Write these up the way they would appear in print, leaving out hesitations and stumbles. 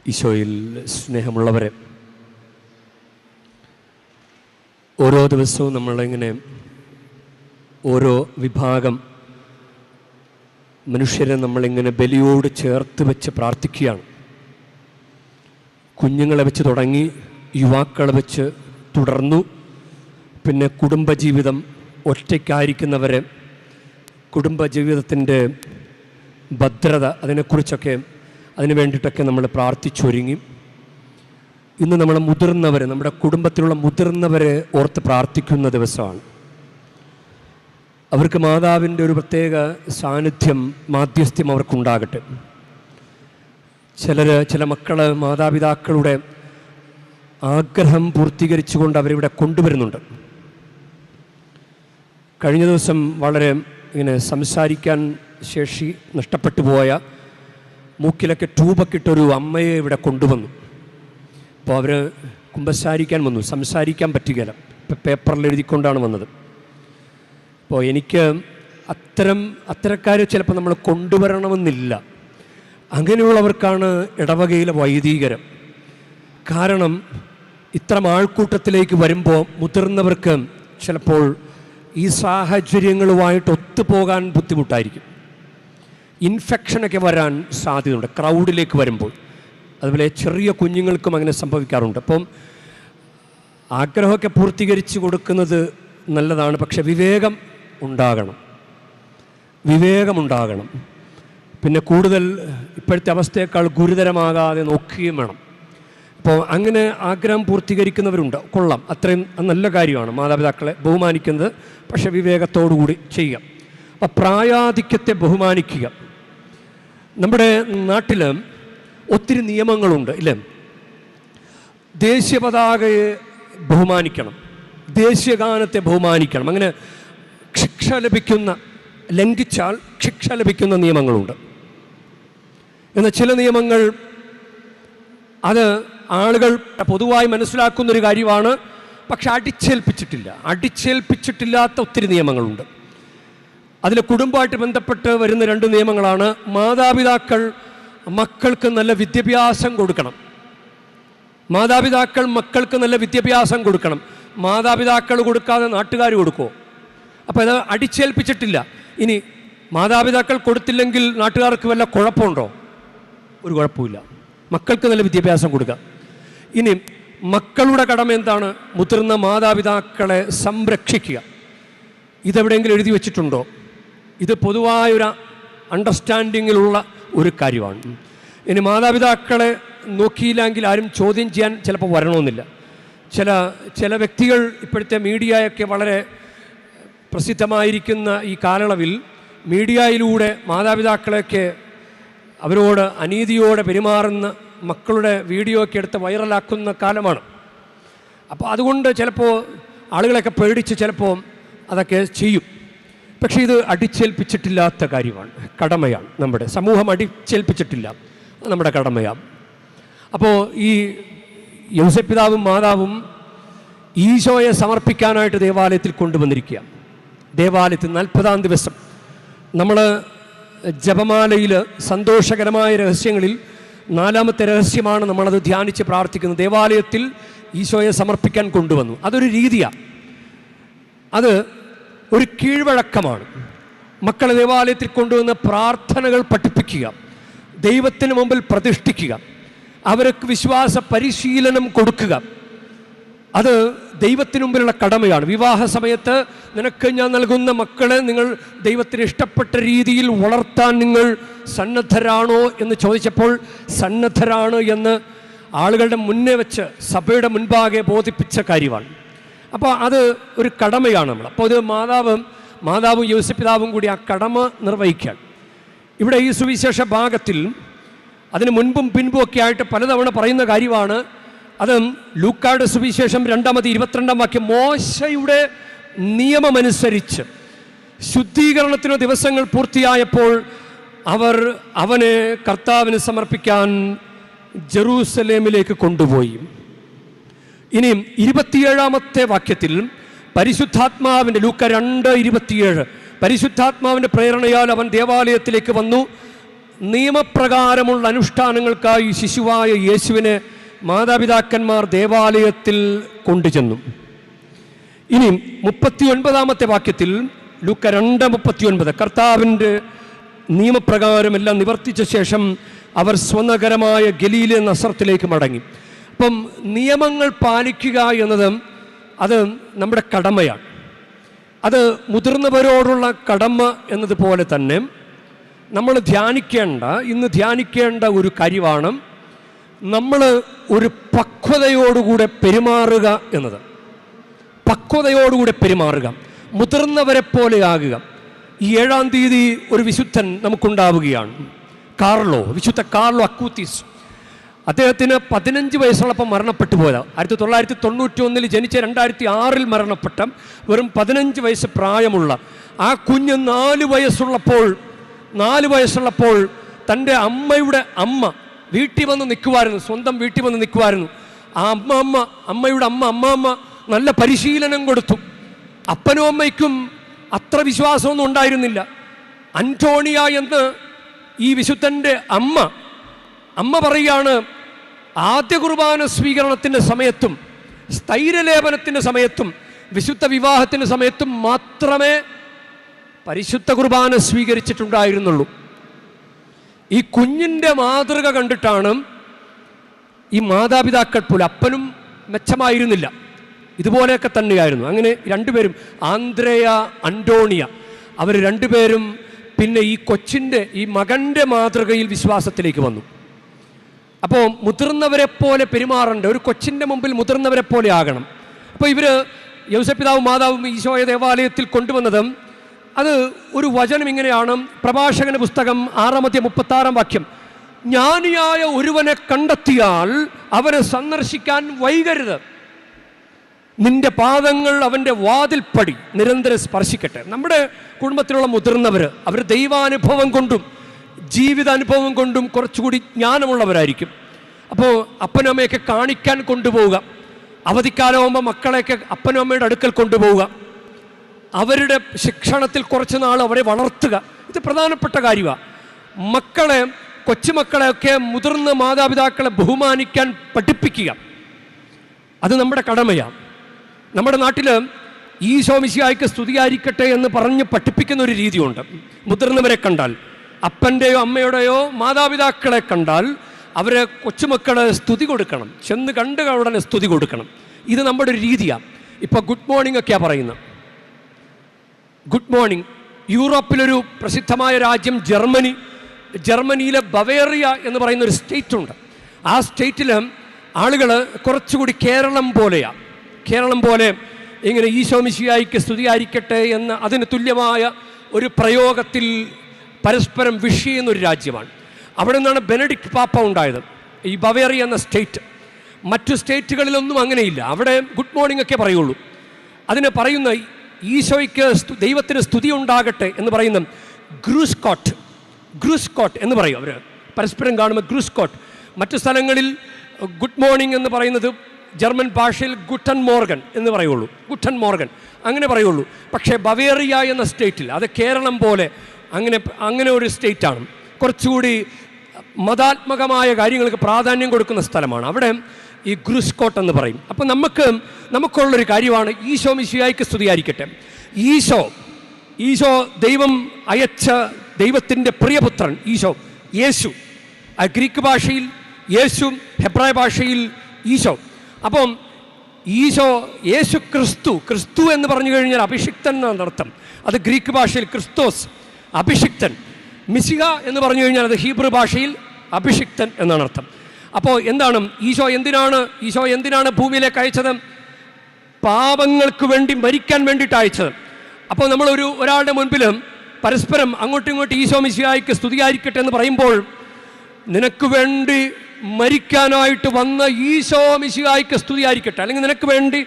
ഈശോയിൽ സ്നേഹമുള്ളവരെ, ഓരോ ദിവസവും നമ്മളിങ്ങനെ ഓരോ വിഭാഗം മനുഷ്യരെ നമ്മളിങ്ങനെ ബലിയോട് ചേർത്ത് വെച്ച് പ്രാർത്ഥിക്കുകയാണ്. കുഞ്ഞുങ്ങളെ വെച്ച് തുടങ്ങി, യുവാക്കളെ വെച്ച് തുടർന്നു, പിന്നെ കുടുംബജീവിതം, ഒറ്റയ്ക്കായിരിക്കുന്നവരെ, കുടുംബജീവിതത്തിൻ്റെ ഭദ്രത, അതിനെക്കുറിച്ചൊക്കെ അതിന് വേണ്ടിയിട്ടൊക്കെ നമ്മൾ പ്രാർത്ഥിച്ചൊരുങ്ങി. ഇന്ന് നമ്മളെ മുതിർന്നവരെ, നമ്മുടെ കുടുംബത്തിലുള്ള മുതിർന്നവരെ ഓർത്ത് പ്രാർത്ഥിക്കുന്ന ദിവസമാണ്. അവർക്ക് മാതാവിൻ്റെ ഒരു പ്രത്യേക സാന്നിധ്യം, മാധ്യസ്ഥ്യം അവർക്കുണ്ടാകട്ടെ. ചില മക്കൾ മാതാപിതാക്കളുടെ ആഗ്രഹം പൂർത്തീകരിച്ചുകൊണ്ട് അവരിവിടെ കൊണ്ടുവരുന്നുണ്ട്. കഴിഞ്ഞ ദിവസം വളരെ ഇങ്ങനെ സംസാരിക്കാൻ ശേഷി നഷ്ടപ്പെട്ടു പോയ, മൂക്കിലൊക്കെ ട്യൂബൊക്കെ ഇട്ടൊരു അമ്മയെ ഇവിടെ കൊണ്ടുവന്നു. അപ്പോൾ അവർ കുമ്പസാരിക്കാൻ വന്നു, സംസാരിക്കാൻ പറ്റുകയില്ല, പേപ്പറിൽ എഴുതിക്കൊണ്ടാണ് വന്നത്. അപ്പോൾ എനിക്ക് അത്തരക്കാർ ചിലപ്പോൾ നമ്മൾ കൊണ്ടുവരണമെന്നില്ല. അങ്ങനെയുള്ളവർക്കാണ് ഇടവകയിലെ വൈദികരം. കാരണം ഇത്തരം ആൾക്കൂട്ടത്തിലേക്ക് വരുമ്പോൾ മുതിർന്നവർക്ക് ചിലപ്പോൾ ഈ സാഹചര്യങ്ങളുമായിട്ട് ഒത്തുപോകാൻ ബുദ്ധിമുട്ടായിരിക്കും. ഇൻഫെക്ഷനൊക്കെ വരാൻ സാധ്യതയുണ്ട് ക്രൗഡിലേക്ക് വരുമ്പോൾ. അതുപോലെ ചെറിയ കുഞ്ഞുങ്ങൾക്കും അങ്ങനെ സംഭവിക്കാറുണ്ട്. അപ്പം ആഗ്രഹമൊക്കെ പൂർത്തീകരിച്ച് കൊടുക്കുന്നത് നല്ലതാണ്, പക്ഷെ വിവേകം ഉണ്ടാകണം. പിന്നെ കൂടുതൽ ഇപ്പോഴത്തെ അവസ്ഥയേക്കാൾ ഗുരുതരമാകാതെ നോക്കുകയും വേണം. അപ്പോൾ അങ്ങനെ ആഗ്രഹം പൂർത്തീകരിക്കുന്നവരുണ്ട്, കൊള്ളാം, അത്രയും നല്ല കാര്യമാണ് മാതാപിതാക്കളെ ബഹുമാനിക്കുന്നത്. പക്ഷെ വിവേകത്തോടുകൂടി ചെയ്യുക. അപ്പോൾ പ്രായാധിക്യത്തെ ബഹുമാനിക്കുക. നമ്മുടെ നാട്ടിൽ ഒത്തിരി നിയമങ്ങളുണ്ട്, ഇല്ലേ? ദേശീയ പതാകയെ ബഹുമാനിക്കണം, ദേശീയഗാനത്തെ ബഹുമാനിക്കണം. അങ്ങനെ ലംഘിച്ചാൽ ശിക്ഷ ലഭിക്കുന്ന നിയമങ്ങളുണ്ട്. എന്നാൽ ചില നിയമങ്ങൾ അത് ആളുകൾ പൊതുവായി മനസ്സിലാക്കുന്നൊരു കാര്യമാണ്, പക്ഷെ അടിച്ചേൽപ്പിച്ചിട്ടില്ലാത്ത ഒത്തിരി നിയമങ്ങളുണ്ട്. അതിൽ കുടുംബമായിട്ട് ബന്ധപ്പെട്ട് വരുന്ന 2 നിയമങ്ങളാണ്. മാതാപിതാക്കൾ മക്കൾക്ക് നല്ല വിദ്യാഭ്യാസം കൊടുക്കണം. മാതാപിതാക്കൾ കൊടുക്കാതെ നാട്ടുകാർ കൊടുക്കുമോ? അപ്പോൾ ഇത് അടിച്ചേൽപ്പിച്ചിട്ടില്ല. ഇനി മാതാപിതാക്കൾ കൊടുത്തില്ലെങ്കിൽ നാട്ടുകാർക്ക് വല്ല കുഴപ്പമുണ്ടോ? ഒരു കുഴപ്പമില്ല. മക്കൾക്ക് നല്ല വിദ്യാഭ്യാസം കൊടുക്കുക. ഇനി മക്കളുടെ കടമ എന്താണ്? മുതിർന്ന മാതാപിതാക്കളെ സംരക്ഷിക്കുക. ഇതെവിടെയെങ്കിലും എഴുതി വച്ചിട്ടുണ്ടോ? ഇത് പൊതുവായൊരു അണ്ടർസ്റ്റാൻഡിങ്ങിലുള്ള ഒരു കാര്യമാണ്. ഇനി മാതാപിതാക്കളെ നോക്കിയില്ലെങ്കിൽ ആരും ചോദ്യം ചെയ്യാൻ ചിലപ്പോൾ വരണമെന്നില്ല. ചില വ്യക്തികൾ, ഇപ്പോഴത്തെ മീഡിയയൊക്കെ വളരെ പ്രസിദ്ധമായിരിക്കുന്ന ഈ കാലയളവിൽ മീഡിയയിലൂടെ മാതാപിതാക്കളെയൊക്കെ അവരോട് അനീതിയോടെ പെരുമാറുന്ന മക്കളുടെ വീഡിയോ ഒക്കെ എടുത്ത് വൈറലാക്കുന്ന കാലമാണ്. അപ്പോൾ അതുകൊണ്ട് ചിലപ്പോൾ ആളുകളൊക്കെ പേടിച്ച് ചിലപ്പോൾ അതൊക്കെ ചെയ്യും. പക്ഷേ ഇത് അടിച്ചേൽപ്പിച്ചിട്ടില്ലാത്ത കാര്യമാണ്, കടമയാണ്. നമ്മുടെ സമൂഹം അടിച്ചേൽപ്പിച്ചിട്ടില്ല, നമ്മുടെ കടമയാണ്. അപ്പോൾ ഈ യൗസേപ്പിതാവും മാതാവും ഈശോയെ സമർപ്പിക്കാനായിട്ട് ദേവാലയത്തിൽ കൊണ്ടുവന്നിരിക്കുക. ദേവാലയത്തിൽ 40-ാം ദിവസം നമ്മൾ ജപമാലയിൽ സന്തോഷകരമായ രഹസ്യങ്ങളിൽ 4-ാമത്തെ രഹസ്യമാണ് നമ്മളത് ധ്യാനിച്ച് പ്രാർത്ഥിക്കുന്നത്. ദേവാലയത്തിൽ ഈശോയെ സമർപ്പിക്കാൻ കൊണ്ടുവന്നു. അതൊരു രീതിയാണ്, അത് ഒരു കീഴ്വഴക്കമാണ്. മക്കളെ ദേവാലയത്തിൽ കൊണ്ടുവന്ന് പ്രാർത്ഥനകൾ പഠിപ്പിക്കുക, ദൈവത്തിന് മുമ്പിൽ പ്രതിഷ്ഠിക്കുക, അവർക്ക് വിശ്വാസ പരിശീലനം കൊടുക്കുക. അത് ദൈവത്തിന് മുമ്പിലുള്ള കടമയാണ്. വിവാഹ സമയത്ത് നിനക്ക് ഞാൻ നൽകുന്ന മക്കളെ നിങ്ങൾ ദൈവത്തിന് ഇഷ്ടപ്പെട്ട രീതിയിൽ വളർത്താൻ നിങ്ങൾ സന്നദ്ധരാണോ എന്ന് ചോദിച്ചപ്പോൾ സന്നദ്ധരാണ് എന്ന് ആളുകളുടെ മുന്നേ വെച്ച് സഭയുടെ മുൻപാകെ ബോധിപ്പിച്ച കാര്യമാണ്. അപ്പോൾ അത് ഒരു കടമയാണ് നമ്മൾ. അപ്പോൾ ഇത് മാതാവും യൗസേപ്പിതാവും കൂടി ആ കടമ നിർവഹിക്കാൻ. ഇവിടെ ഈ സുവിശേഷ ഭാഗത്തിൽ അതിന് മുൻപും പിൻപും ഒക്കെ ആയിട്ട് പലതവണ പറയുന്ന കാര്യമാണ്. അത് ലൂക്കായുടെ സുവിശേഷം 2-22 വാക്യം, മോശയുടെ നിയമമനുസരിച്ച് ശുദ്ധീകരണത്തിന് ദിവസങ്ങൾ പൂർത്തിയായപ്പോൾ അവനെ കർത്താവിന് സമർപ്പിക്കാൻ ജെറൂസലേമിലേക്ക് കൊണ്ടുപോയി. ഇനിയും 27-ാമത്തെ വാക്യത്തിൽ പരിശുദ്ധാത്മാവിൻ്റെ, ലൂക്ക 2:27, പരിശുദ്ധാത്മാവിൻ്റെ പ്രേരണയാൽ അവൻ ദേവാലയത്തിലേക്ക് വന്നു. നിയമപ്രകാരമുള്ള അനുഷ്ഠാനങ്ങൾക്കായി ശിശുവായ യേശുവിനെ മാതാപിതാക്കന്മാർ ദേവാലയത്തിൽ കൊണ്ടുചെന്നു. ഇനി 39 വാക്യത്തിൽ ലൂക്ക 2:39 കർത്താവിൻ്റെ നിയമപ്രകാരം എല്ലാം നിവർത്തിച്ച ശേഷം അവർ സ്വനഗരമായ ഗലീല നസറത്തിലേക്ക് മടങ്ങി. അപ്പം നിയമങ്ങൾ പാലിക്കുക എന്നത് അത് നമ്മുടെ കടമയാണ്. അത് മുതിർന്നവരോടുള്ള കടമ എന്നതുപോലെ തന്നെ നമ്മൾ ഇന്ന് ധ്യാനിക്കേണ്ട ഒരു കാര്യമാണ് നമ്മൾ ഒരു പക്വതയോടുകൂടെ പെരുമാറുക എന്നത്. പക്വതയോടുകൂടെ പെരുമാറുക, മുതിർന്നവരെ പോലെ ആകുക. ഈ 7-ാം തീയതി ഒരു വിശുദ്ധൻ നമുക്കുണ്ടാവുകയാണ്, വിശുദ്ധ കാർലോ അക്കൂത്തീസ്. അദ്ദേഹത്തിന് 15 വയസ്സുള്ളപ്പോൾ മരണപ്പെട്ടു പോയത്. 1991 ജനിച്ച 2006 മരണപ്പെട്ട വെറും 15 വയസ്സ് പ്രായമുള്ള ആ കുഞ്ഞ് 4 വയസ്സുള്ളപ്പോൾ തൻ്റെ അമ്മയുടെ അമ്മ വീട്ടിൽ വന്ന് നിൽക്കുമായിരുന്നു, സ്വന്തം വീട്ടിൽ വന്ന് നിൽക്കുമായിരുന്നു. ആ അമ്മയുടെ അമ്മാമ്മ നല്ല പരിശീലനം കൊടുത്തു. അപ്പനും അമ്മയ്ക്കും അത്ര വിശ്വാസമൊന്നും ഉണ്ടായിരുന്നില്ല. അന്റോണിയ എന്ന് ഈ വിശുദ്ധൻ്റെ അമ്മ പറയുകയാണ്, ആദ്യ കുർബാന സ്വീകരണത്തിൻ്റെ സമയത്തും സ്ഥൈര്യലേപനത്തിൻ്റെ സമയത്തും വിശുദ്ധ വിവാഹത്തിൻ്റെ സമയത്തും മാത്രമേ പരിശുദ്ധ കുർബാന സ്വീകരിച്ചിട്ടുണ്ടായിരുന്നുള്ളൂ. ഈ കുഞ്ഞിൻ്റെ മാതൃക കണ്ടിട്ടാണ് ഈ മാതാപിതാക്കൾ പോലും, അപ്പനും മെച്ചമായിരുന്നില്ല, ഇതുപോലെയൊക്കെ തന്നെയായിരുന്നു. അങ്ങനെ രണ്ടുപേരും, ആന്ത്രേയ അന്റോണിയ, അവർ രണ്ടുപേരും പിന്നെ ഈ മകൻ്റെ മാതൃകയിൽ വിശ്വാസത്തിലേക്ക് വന്നു. അപ്പോൾ മുതിർന്നവരെ പോലെ പെരുമാറേണ്ട ഒരു കൊച്ചിൻ്റെ മുമ്പിൽ മുതിർന്നവരെ പോലെ ആകണം. അപ്പോൾ ഇവർ യൗസപിതാവും മാതാവും ഈശോയെ ദേവാലയത്തിൽ കൊണ്ടുവന്നത് അത് ഒരു വചനം ഇങ്ങനെയാണ്. പ്രഭാഷകന്റെ പുസ്തകം 6:36 വാക്യം, ജ്ഞാനിയായ ഒരുവനെ കണ്ടെത്തിയാൽ അവനെ സന്ദർശിക്കാൻ വൈകരുത്, നിന്റെ പാദങ്ങൾ അവൻ്റെ വാതിൽപ്പടി നിരന്തരം സ്പർശിക്കട്ടെ. നമ്മുടെ കുടുംബത്തിലുള്ള മുതിർന്നവർ അവർ ദൈവാനുഭവം കൊണ്ടും ജീവിതാനുഭവം കൊണ്ടും കുറച്ചുകൂടി ജ്ഞാനമുള്ളവരായിരിക്കും. അപ്പോൾ അപ്പനും അമ്മയൊക്കെ കാണിക്കാൻ കൊണ്ടുപോവുക, അവധിക്കാലമാകുമ്പോൾ മക്കളെയൊക്കെ അപ്പനും അമ്മയുടെ അടുക്കൽ കൊണ്ടുപോവുക, അവരുടെ ശിക്ഷണത്തിൽ കുറച്ച് നാൾ അവരെ വളർത്തുക. ഇത് പ്രധാനപ്പെട്ട കാര്യമാണ്. കൊച്ചുമക്കളെയൊക്കെ മുതിർന്ന മാതാപിതാക്കളെ ബഹുമാനിക്കാൻ പഠിപ്പിക്കുക, അത് നമ്മുടെ കടമയാണ്. നമ്മുടെ നാട്ടിൽ ഈശോ മിശിഹായ്ക്ക് സ്തുതിയായിരിക്കട്ടെ എന്ന് പറഞ്ഞ് പഠിപ്പിക്കുന്ന ഒരു രീതിയുണ്ട്. മുതിർന്നവരെ കണ്ടാൽ, അപ്പൻ്റെയോ അമ്മയുടെയോ മാതാപിതാക്കളെ കണ്ടാൽ അവരെ കൊച്ചുമക്കളെ സ്തുതി കൊടുക്കണം, ചെന്ന് കണ്ട് ഉടനെ സ്തുതി കൊടുക്കണം. ഇത് നമ്മുടെ ഒരു രീതിയാണ്. ഇപ്പോൾ ഗുഡ് മോർണിംഗ് ഒക്കെയാണ് പറയുന്നത്. Good morning. യൂറോപ്പിലൊരു പ്രസിദ്ധമായ രാജ്യം ജർമ്മനിയിലെ ബവേറിയ എന്ന് പറയുന്ന ഒരു സ്റ്റേറ്റ് ഉണ്ട്. ആ സ്റ്റേറ്റിൽ ആളുകൾ കുറച്ചുകൂടി കേരളം പോലെ ഇങ്ങനെ ഈശോ മിശിഹായ്ക്ക് സ്തുതിയായിരിക്കട്ടെ എന്ന് അതിന് തുല്യമായ ഒരു പ്രയോഗത്തിൽ പരസ്പരം വിഷ് ചെയ്യുന്നൊരു രാജ്യമാണ്. അവിടെ നിന്നാണ് ബെനഡിക്റ്റ് പാപ്പ ഉണ്ടായത്, ഈ ബവേറിയ എന്ന സ്റ്റേറ്റ്. മറ്റു സ്റ്റേറ്റുകളിലൊന്നും അങ്ങനെയില്ല. അവിടെ ഗുഡ് മോർണിംഗ് ഒക്കെ പറയുള്ളൂ. അതിന് പറയുന്ന ഈശോയ്ക്ക് ദൈവത്തിന് സ്തുതി ഉണ്ടാകട്ടെ എന്ന് പറയുന്ന ഗ്രൂസ്കോട്ട് എന്ന് പറയും. അവർ പരസ്പരം കാണുമ്പോൾ ഗ്രൂസ്കോട്ട്. മറ്റു സ്ഥലങ്ങളിൽ ഗുഡ് മോർണിംഗ് എന്ന് പറയുന്നത് ജർമ്മൻ ഭാഷയിൽ ഗുട്ടൻ മോർഗൻ എന്ന് പറയുള്ളൂ, അങ്ങനെ പറയുള്ളൂ. പക്ഷേ ബവേറിയ എന്ന സ്റ്റേറ്റിൽ, അത് കേരളം പോലെ അങ്ങനെ ഒരു സ്റ്റേറ്റാണ്. കുറച്ചുകൂടി മതാത്മകമായ കാര്യങ്ങൾക്ക് പ്രാധാന്യം കൊടുക്കുന്ന സ്ഥലമാണ്. അവിടെ ഈ ഗ്രൂസ്കോട്ട് എന്ന് പറയും. അപ്പം നമുക്കുള്ളൊരു കാര്യമാണ് ഈശോ മിശിഹായ്ക്ക് സ്തുതിയായിരിക്കട്ടെ. ഈശോ ദൈവം അയച്ച ദൈവത്തിൻ്റെ പ്രിയപുത്രൻ യേശു. ഗ്രീക്ക് ഭാഷയിൽ യേശു, ഹെബ്രായ ഭാഷയിൽ ഈശോ. അപ്പം യേശു ക്രിസ്തു എന്ന് പറഞ്ഞു കഴിഞ്ഞാൽ അഭിഷിക്തൻ എന്നാണ് അർത്ഥം. അത് ഗ്രീക്ക് ഭാഷയിൽ ക്രിസ്തോസ്, അഭിഷിക്തൻ. മിശിഹ എന്ന് പറഞ്ഞു കഴിഞ്ഞാൽ അത് ഹീബ്രു ഭാഷയിൽ അഭിഷിക്തൻ എന്നാണ് അർത്ഥം. അപ്പോൾ എന്താണ് ഈശോ എന്തിനാണ് ഭൂമിയിലേക്ക് അയച്ചത്? പാപങ്ങൾക്ക് വേണ്ടി മരിക്കാൻ വേണ്ടിയിട്ട് അയച്ചത്. അപ്പോൾ നമ്മൾ ഒരാളുടെ മുൻപിൽ പരസ്പരം അങ്ങോട്ടും ഇങ്ങോട്ടും ഈശോ മിശിഹായ്ക്ക് സ്തുതിയായിരിക്കട്ടെ എന്ന് പറയുമ്പോൾ, നിനക്ക് വേണ്ടി മരിക്കാനായിട്ട് വന്ന ഈശോ മിശിഹായ്ക്ക് സ്തുതിയായിരിക്കട്ടെ, അല്ലെങ്കിൽ നിനക്ക് വേണ്ടി,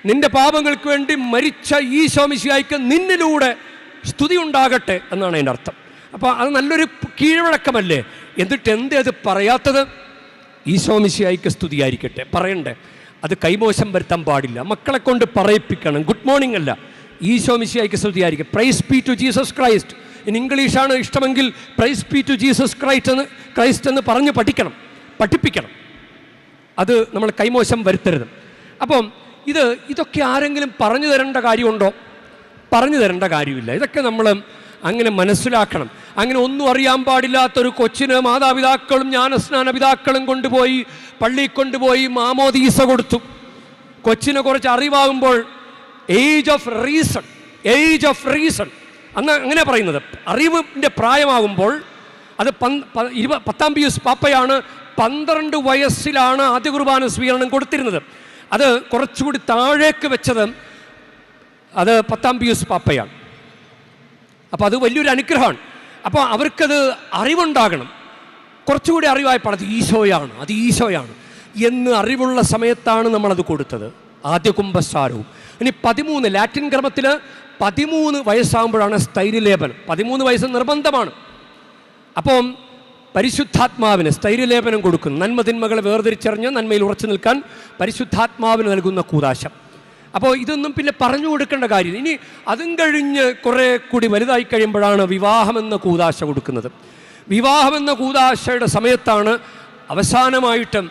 നിന്റെ പാപങ്ങൾക്ക് വേണ്ടി മരിച്ച ഈശോ മിശിഹായ്ക്ക് നിന്നിലൂടെ സ്തുതി ഉണ്ടാകട്ടെ എന്നാണ് അതിൻ്റെ അർത്ഥം. അപ്പോൾ അത് നല്ലൊരു കീഴ്വഴക്കമല്ലേ? എന്നിട്ട് എന്തേ അത് പറയാത്തത്? ഈശോ മിശിഹായ്ക്ക് സ്തുതിയായിരിക്കട്ടെ പറയണ്ടേ? അത് കൈമോശം വരുത്താൻ പാടില്ല. മക്കളെ കൊണ്ട് പറയിപ്പിക്കണം. ഗുഡ് മോർണിംഗ് അല്ല, ഈശോ മിശിഹായ്ക്ക് സ്തുതിയായിരിക്കും. Praise be to Jesus Christ ഇനി ഇംഗ്ലീഷാണ് ഇഷ്ടമെങ്കിൽ praise be to Jesus Christ എന്ന് പറഞ്ഞ് പഠിപ്പിക്കണം. അത് നമ്മൾ കൈമോശം വരുത്തരുത്. അപ്പം ഇതൊക്കെ ആരെങ്കിലും പറഞ്ഞു തരേണ്ട കാര്യമുണ്ടോ? പറഞ്ഞു തരേണ്ട കാര്യമില്ല. ഇതൊക്കെ നമ്മൾ അങ്ങനെ മനസ്സിലാക്കണം. അങ്ങനെ ഒന്നും അറിയാൻ പാടില്ലാത്തൊരു കൊച്ചിന് മാതാപിതാക്കളും ജ്ഞാനസ്നാന പിതാക്കളും പള്ളിയിൽ കൊണ്ടുപോയി മാമോദീസ കൊടുത്തു. കൊച്ചിന് കുറച്ച് അറിവാകുമ്പോൾ ഏജ് ഓഫ് റീസൺ അന്ന് അങ്ങനെ പറയുന്നത്, അറിവിൻ്റെ പ്രായമാകുമ്പോൾ അത് 10-ാം പിയൂസ് പാപ്പയാണ് 12 വയസ്സിലാണ് ആദ്യ കുർബാന സ്വീകരണം കൊടുത്തിരുന്നത്. അത് കുറച്ചുകൂടി താഴേക്ക് വെച്ചത് അത് 10-ാം പിയൂസ് പാപ്പയാണ്. അപ്പോൾ അത് വലിയൊരു അനുഗ്രഹമാണ്. അപ്പോൾ അവർക്കത് അറിവുണ്ടാകണം. കുറച്ചുകൂടി അറിവായപ്പോൾ അത് ഈശോയാണ് എന്ന് അറിവുള്ള സമയത്താണ് നമ്മളത് കൊടുത്തത്, ആദ്യ കുംഭസാരവും. ഇനി 13 ലാറ്റിൻ ക്രമത്തിൽ 13 വയസ്സാകുമ്പോഴാണ് സ്ഥൈര്യലേപനം. 13 വയസ്സ് നിർബന്ധമാണ്. അപ്പം പരിശുദ്ധാത്മാവിന് സ്ഥൈര്യലേപനം കൊടുക്കുന്നു. നന്മതിന്മകളെ വേർതിരിച്ചറിഞ്ഞ് നന്മയിൽ ഉറച്ചു നിൽക്കാൻ പരിശുദ്ധാത്മാവിന് നൽകുന്ന കൂദാശ. അപ്പോൾ ഇതൊന്നും പിന്നെ പറഞ്ഞു കൊടുക്കേണ്ട കാര്യം. ഇനി അതും കഴിഞ്ഞ് കുറേ കൂടി വലുതായി കഴിയുമ്പോഴാണ് വിവാഹമെന്ന കൂദാശ കൊടുക്കുന്നത്. വിവാഹമെന്ന കൂദാശയുടെ സമയത്താണ് അവസാനമായിട്ട്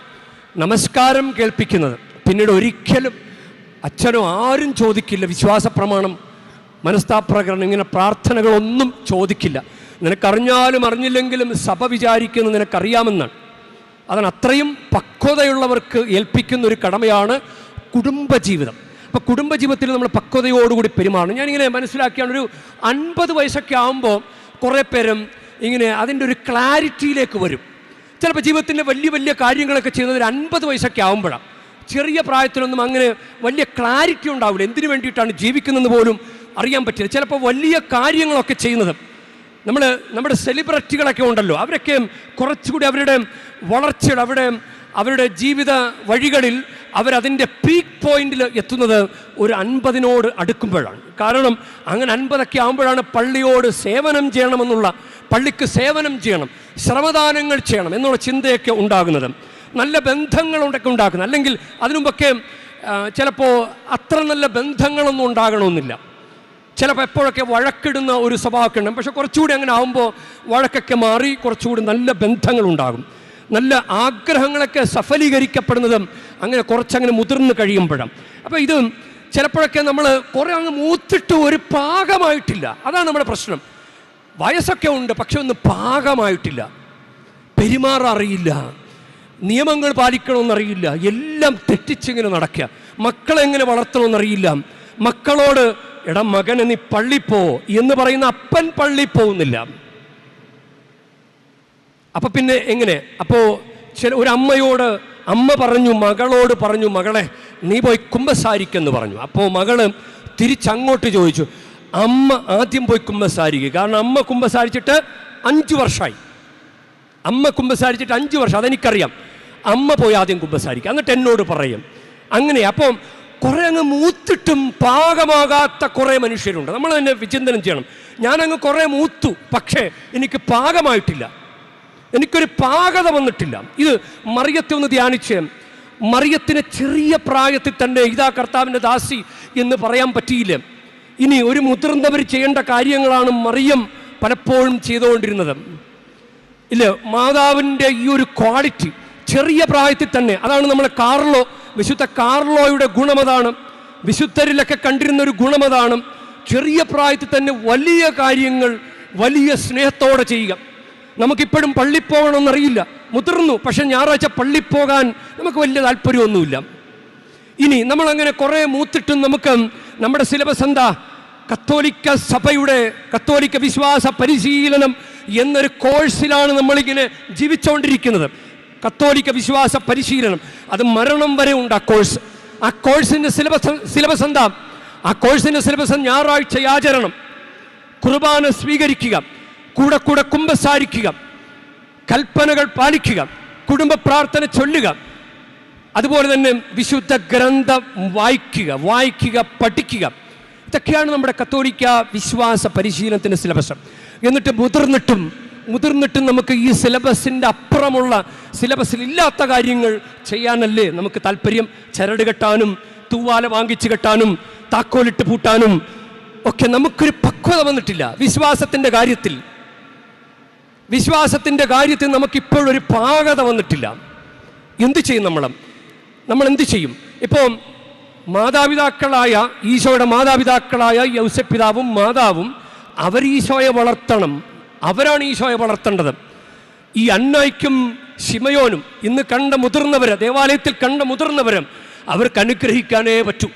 നമസ്കാരം കേൾപ്പിക്കുന്നത്. പിന്നീട് ഒരിക്കലും അച്ഛനോ ആരും ചോദിക്കില്ല വിശ്വാസ പ്രമാണം, മനസ്താപ്രകരണം, ഇങ്ങനെ പ്രാർത്ഥനകളൊന്നും ചോദിക്കില്ല. നിനക്കറിഞ്ഞാലും അറിഞ്ഞില്ലെങ്കിലും സഭ വിചാരിക്കുന്നത് നിനക്കറിയാമെന്നാണ്. അതാണ് അത്രയും പക്വതയുള്ളവർക്ക് ഏൽപ്പിക്കുന്ന ഒരു കടമയാണ് കുടുംബജീവിതം. അപ്പോൾ കുടുംബജീവിതത്തിൽ നമ്മൾ പക്വതയോടുകൂടി പെരുമാറണം. ഞാനിങ്ങനെ മനസ്സിലാക്കിയാണ്, ഒരു 50 വയസ്സൊക്കെ ആകുമ്പോൾ കുറേ പേരും ഇങ്ങനെ അതിൻ്റെ ഒരു ക്ലാരിറ്റിയിലേക്ക് വരും. ചിലപ്പോൾ ജീവിതത്തിൻ്റെ വലിയ കാര്യങ്ങളൊക്കെ ചെയ്യുന്നത് ഒരു 50 വയസ്സൊക്കെ ആകുമ്പോഴാണ്. ചെറിയ പ്രായത്തിലൊന്നും അങ്ങനെ വലിയ ക്ലാരിറ്റി ഉണ്ടാവില്ല. എന്തിനു വേണ്ടിയിട്ടാണ് ജീവിക്കുന്നത് പോലും അറിയാൻ പറ്റില്ല. ചിലപ്പോൾ വലിയ കാര്യങ്ങളൊക്കെ ചെയ്യുന്നത് നമ്മുടെ സെലിബ്രിറ്റികളൊക്കെ ഉണ്ടല്ലോ, അവരൊക്കെ കുറച്ചുകൂടി അവരുടെ വളർച്ചയുടെ അവരുടെ ജീവിത വഴികളിൽ അവരതിൻ്റെ പീക്ക് പോയിന്റിൽ എത്തുന്നത് ഒരു 50നോട് അടുക്കുമ്പോഴാണ്. കാരണം അങ്ങനെ 50ഒക്കെ ആകുമ്പോഴാണ് പള്ളിയോട് സേവനം ചെയ്യണമെന്നുള്ള, പള്ളിക്ക് സേവനം ചെയ്യണം, ശ്രമദാനങ്ങൾ ചെയ്യണം എന്നുള്ള ചിന്തയൊക്കെ ഉണ്ടാകുന്നത്, നല്ല ബന്ധങ്ങളൊക്കെ ഉണ്ടാക്കുന്നത്. അല്ലെങ്കിൽ അതിനുമ്പൊക്കെ ചിലപ്പോൾ അത്ര നല്ല ബന്ധങ്ങളൊന്നും ഉണ്ടാകണമെന്നില്ല. ചിലപ്പോൾ എപ്പോഴൊക്കെ വഴക്കിടുന്ന ഒരു സ്വഭാവമൊക്കെ ഉണ്ട്. പക്ഷെ കുറച്ചുകൂടി അങ്ങനെ ആകുമ്പോൾ വഴക്കൊക്കെ മാറി കുറച്ചുകൂടി നല്ല ബന്ധങ്ങളുണ്ടാകും. നല്ല ആഗ്രഹങ്ങളൊക്കെ സഫലീകരിക്കപ്പെടുന്നതും അങ്ങനെ കുറച്ചങ്ങനെ മുതിർന്ന് കഴിയുമ്പോഴാണ്. അപ്പോൾ ഇത് ചിലപ്പോഴൊക്കെ നമ്മൾ കുറേ അങ്ങ് മൂത്തിട്ട് ഒരു പാകമായിട്ടില്ല. അതാണ് നമ്മുടെ പ്രശ്നം. വയസ്സൊക്കെ ഉണ്ട്, പക്ഷെ ഒന്ന് പാകമായിട്ടില്ല. പെരുമാററിയില്ല, നിയമങ്ങൾ പാലിക്കണമെന്നറിയില്ല, എല്ലാം തെറ്റിച്ചിങ്ങനെ നടക്കുക. മക്കളെങ്ങനെ വളർത്തണമെന്നറിയില്ല. മക്കളോട് എടാ മകനെ നീ പള്ളിപ്പോ എന്ന് പറയുന്ന അപ്പൻ പള്ളി പോകുന്നില്ല. അപ്പം പിന്നെ എങ്ങനെ? അപ്പോൾ ഒരു അമ്മ മകളോട് പറഞ്ഞു, മകളെ നീ പോയി കുമ്പസാരിക്കെന്ന് പറഞ്ഞു. അപ്പോൾ മകള് തിരിച്ചങ്ങോട്ട് ചോദിച്ചു, അമ്മ ആദ്യം പോയി കുമ്പസാരിക്കുക. കാരണം അമ്മ കുമ്പസാരിച്ചിട്ട് 5 വർഷമായി. അമ്മ കുമ്പസാരിച്ചിട്ട് 5 വർഷം, അതെനിക്കറിയാം. അമ്മ പോയി ആദ്യം കുമ്പസാരിക്കുക, എന്നിട്ട് എന്നോട് പറയും. അങ്ങനെ അപ്പം കുറേ അങ്ങ് മൂത്തിട്ടും പാകമാകാത്ത കുറേ മനുഷ്യരുണ്ട്. നമ്മൾ തന്നെ വിചിന്തനം ചെയ്യണം. ഞാനങ്ങ് കുറേ മൂത്തു, പക്ഷേ എനിക്ക് പാകമായിട്ടില്ല, എനിക്കൊരു പാകത വന്നിട്ടില്ല. ഇത് മറിയത്തെ ഒന്ന് ധ്യാനിച്ച്, മറിയത്തിന് ചെറിയ പ്രായത്തിൽ തന്നെ ഇതാ കർത്താവിൻ്റെ ദാസി എന്ന് പറയാൻ പറ്റിയില്ല. ഇനി ഒരു മുതിർന്നവർ ചെയ്യേണ്ട കാര്യങ്ങളാണ് മറിയം പലപ്പോഴും ചെയ്തുകൊണ്ടിരുന്നത്. ഇല്ല, മാതാവിൻ്റെ ഈ ഒരു ക്വാളിറ്റി ചെറിയ പ്രായത്തിൽ തന്നെ, അതാണ് നമ്മളെ വിശുദ്ധ കാർലോയുടെ ഗുണമതാണ്. വിശുദ്ധരിലൊക്കെ കണ്ടിരുന്ന ഒരു ഗുണമതാണ്. ചെറിയ പ്രായത്തിൽ തന്നെ വലിയ കാര്യങ്ങൾ വലിയ സ്നേഹത്തോടെ ചെയ്യുക. നമുക്കിപ്പോഴും പള്ളി പോകണമെന്നറിയില്ല, മുതിർന്നു, പക്ഷെ ഞായറാഴ്ച പള്ളി പോകാൻ നമുക്ക് വലിയ താല്പര്യമൊന്നുമില്ല. ഇനി നമ്മളങ്ങനെ കുറേ മൂത്തിട്ടും നമുക്ക് നമ്മുടെ സിലബസ് എന്താ? കത്തോലിക്ക സഭയുടെ കത്തോലിക്ക വിശ്വാസ പരിശീലനം എന്നൊരു കോഴ്സിലാണ് നമ്മളിങ്ങനെ ജീവിച്ചുകൊണ്ടിരിക്കുന്നത്. കത്തോലിക്ക വിശ്വാസ പരിശീലനം, അത് മരണം വരെ ഉണ്ട് ആ കോഴ്സ്. ആ കോഴ്സിൻ്റെ സിലബസ് എന്താ? ആ കോഴ്സിൻ്റെ സിലബസ് ഞായറാഴ്ച ആചരണം, കുർബാന സ്വീകരിക്കുക, കൂടെ കുമ്പസാരിക്കുക, കൽപ്പനകൾ പാലിക്കുക, കുടുംബ പ്രാർത്ഥന ചൊല്ലുക, അതുപോലെ തന്നെ വിശുദ്ധ ഗ്രന്ഥം വായിക്കുക, പഠിക്കുക. ഇതൊക്കെയാണ് നമ്മുടെ കത്തോലിക്ക വിശ്വാസ പരിശീലനത്തിൻ്റെ സിലബസ്. എന്നിട്ട് മുതിർന്നിട്ടും നമുക്ക് ഈ സിലബസിൻ്റെ അപ്പുറമുള്ള സിലബസിൽ ഇല്ലാത്ത കാര്യങ്ങൾ ചെയ്യാനല്ലേ നമുക്ക് താല്പര്യം? ചരട് കെട്ടാനും, തൂവാല വാങ്ങിച്ച് കെട്ടാനും, താക്കോലിട്ട് പൂട്ടാനും ഒക്കെ നമുക്കൊരു പക്വത വന്നിട്ടില്ല. വിശ്വാസത്തിൻ്റെ കാര്യത്തിൽ നമുക്കിപ്പോഴൊരു പാകത വന്നിട്ടില്ല. എന്ത് ചെയ്യും നമ്മൾ എന്ത് ചെയ്യും? ഇപ്പോൾ ഈശോയുടെ മാതാപിതാക്കളായ യൗസേപ്പ് പിതാവും മാതാവും അവർ ഈശോയെ വളർത്തണം. അവരാണ് ഈശോയെ വളർത്തേണ്ടത്. ഈ അന്നായ്ക്കും ശിമയോനും ഇന്ന് ദേവാലയത്തിൽ കണ്ട മുതിർന്നവരും അവർക്ക് അനുഗ്രഹിക്കാനേ പറ്റൂ.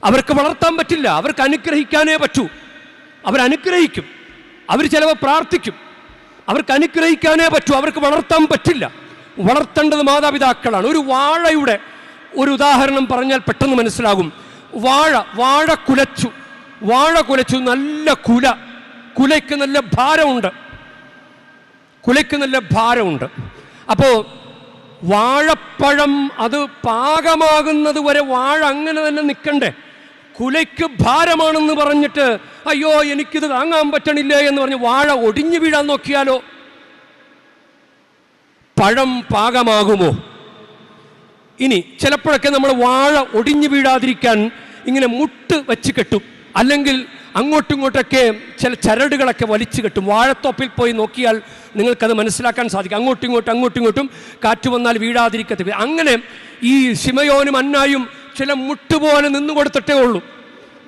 അവർക്ക് വളർത്താൻ പറ്റില്ല, അവർക്ക് അനുഗ്രഹിക്കാനേ പറ്റൂ. അവരനുഗ്രഹിക്കും, അവർ ചിലപ്പോൾ പ്രാർത്ഥിക്കും, അവർക്ക് അനുഗ്രഹിക്കാനേ പറ്റൂ, അവർക്ക് വളർത്താൻ പറ്റില്ല. വളർത്തേണ്ടത് മാതാപിതാക്കളാണ്. ഒരു വാഴയുടെ ഒരു ഉദാഹരണം പറഞ്ഞാൽ പെട്ടെന്ന് മനസ്സിലാകും. വാഴ കുലച്ചു, നല്ല കുലയ്ക്ക് നല്ല ഭാരമുണ്ട്. അപ്പോൾ വാഴപ്പഴം അത് പാകമാകുന്നത് വരെ വാഴ അങ്ങനെ തന്നെ നിൽക്കണ്ടേ? കുലയ്ക്ക് ഭാരമാണെന്ന് പറഞ്ഞിട്ട് അയ്യോ എനിക്കിത് താങ്ങാൻ പറ്റണില്ലേ എന്ന് പറഞ്ഞ് വാഴ ഒടിഞ്ഞു വീഴാൻ നോക്കിയാലോ? പഴം പാകമാകുമോ? ഇനി ചിലപ്പോഴൊക്കെ നമ്മൾ വാഴ ഒടിഞ്ഞു വീഴാതിരിക്കാൻ ഇങ്ങനെ മുട്ട് വെച്ച് കെട്ടും, അല്ലെങ്കിൽ അങ്ങോട്ടും ഇങ്ങോട്ടൊക്കെ ചില ചരടുകളൊക്കെ വലിച്ചു കെട്ടും. വാഴത്തോപ്പിൽ പോയി നോക്കിയാൽ നിങ്ങൾക്കത് മനസ്സിലാക്കാൻ സാധിക്കും. അങ്ങോട്ടും ഇങ്ങോട്ടും കാറ്റ് വന്നാൽ വീഴാതിരിക്കത്തില്ല. അങ്ങനെ ഈ ശിമയോനും അന്നായും ചില മുട്ടുപോലെ നിന്നു കൊടുത്തിട്ടേ ഉള്ളൂ.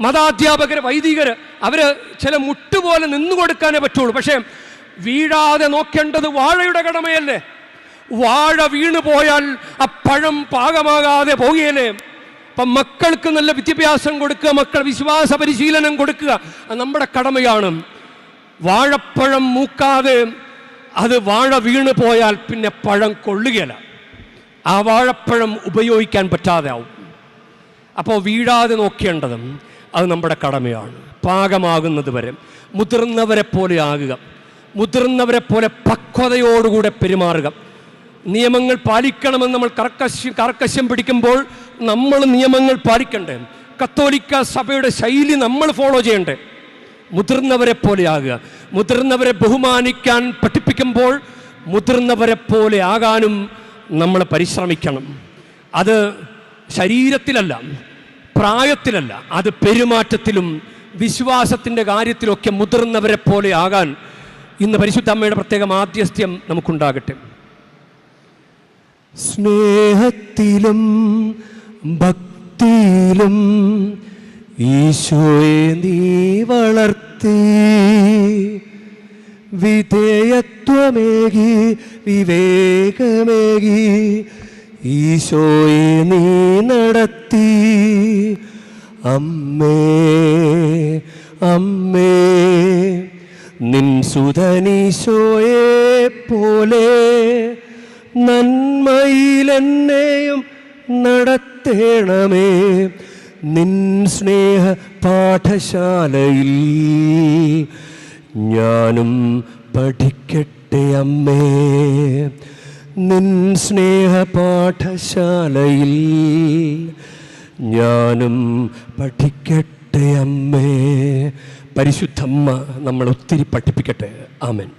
മതാധ്യാപകർ, വൈദികർ അവർ ചില മുട്ടുപോലെ നിന്നു കൊടുക്കാനേ പറ്റുള്ളൂ. പക്ഷേ വീഴാതെ നോക്കേണ്ടത് വാഴയുടെ കടമയല്ലേ? വാഴ വീണു പോയാൽ ആ പഴം പാകമാകാതെ പോകുകയല്ലേ? അപ്പം മക്കൾക്ക് നല്ല വിദ്യാഭ്യാസം കൊടുക്കുക, മക്കൾ വിശ്വാസ പരിശീലനം കൊടുക്കുക, അത് നമ്മുടെ കടമയാണ്. വാഴപ്പഴം മൂക്കാതെ അത് വാഴ വീണു പോയാൽ പിന്നെ പഴം കൊള്ളുകയില്ല, ആ വാഴപ്പഴം ഉപയോഗിക്കാൻ പറ്റാതെ ആവും. അപ്പോൾ വീഴാതെ നോക്കേണ്ടതും അത് നമ്മുടെ കടമയാണ്. പാകമാകുന്നത് വരെ മുതിർന്നവരെ പോലെ ആകുക, മുതിർന്നവരെ പോലെ പക്വതയോടുകൂടെ പെരുമാറുക. നിയമങ്ങൾ പാലിക്കണമെന്ന് നമ്മൾ കർക്കശ്യം പിടിക്കുമ്പോൾ നമ്മൾ നിയമങ്ങൾ പാലിക്കണ്ടേ? കത്തോലിക്ക സഭയുടെ ശൈലി നമ്മൾ ഫോളോ ചെയ്യണ്ടേ? മുതിർന്നവരെ പോലെ ആകുക. മുതിർന്നവരെ ബഹുമാനിക്കാൻ പഠിപ്പിക്കുമ്പോൾ മുതിർന്നവരെ പോലെ ആകാനും നമ്മൾ പരിശ്രമിക്കണം. അത് ശരീരത്തിലല്ല, പ്രായത്തിലല്ല, അത് പെരുമാറ്റത്തിലും വിശ്വാസത്തിൻ്റെ കാര്യത്തിലൊക്കെ മുതിർന്നവരെ പോലെ ആകാൻ ഇന്ന് പരിശുദ്ധ അമ്മയുടെ പ്രത്യേക മാധ്യസ്ഥ്യം നമുക്കുണ്ടാകട്ടെ. സ്നേഹത്തിലും ഭക്തിയിലും ഈശോയെ നീ വളർത്തി, വിധേയത്വമേകി വിവേകമേകി ഈശോയെ നീ നടത്തി. അമ്മേ അമ്മേ നിൻ സുതനീശോയെ പോലെ നന്മയിലെന്നെയും നടത്തേണമേ. നിൻ സ്നേഹ പാഠശാലയിൽ ഞാനും പഠിക്കട്ടെ അമ്മേ. നിൻ സ്നേഹ പാഠശാലയിൽ ഞാനും പഠിക്കട്ടെ അമ്മേ. പരിശുദ്ധമ്മ നമ്മൾ ഒത്തിരി പഠിപ്പിക്കട്ടെ. ആമേൻ.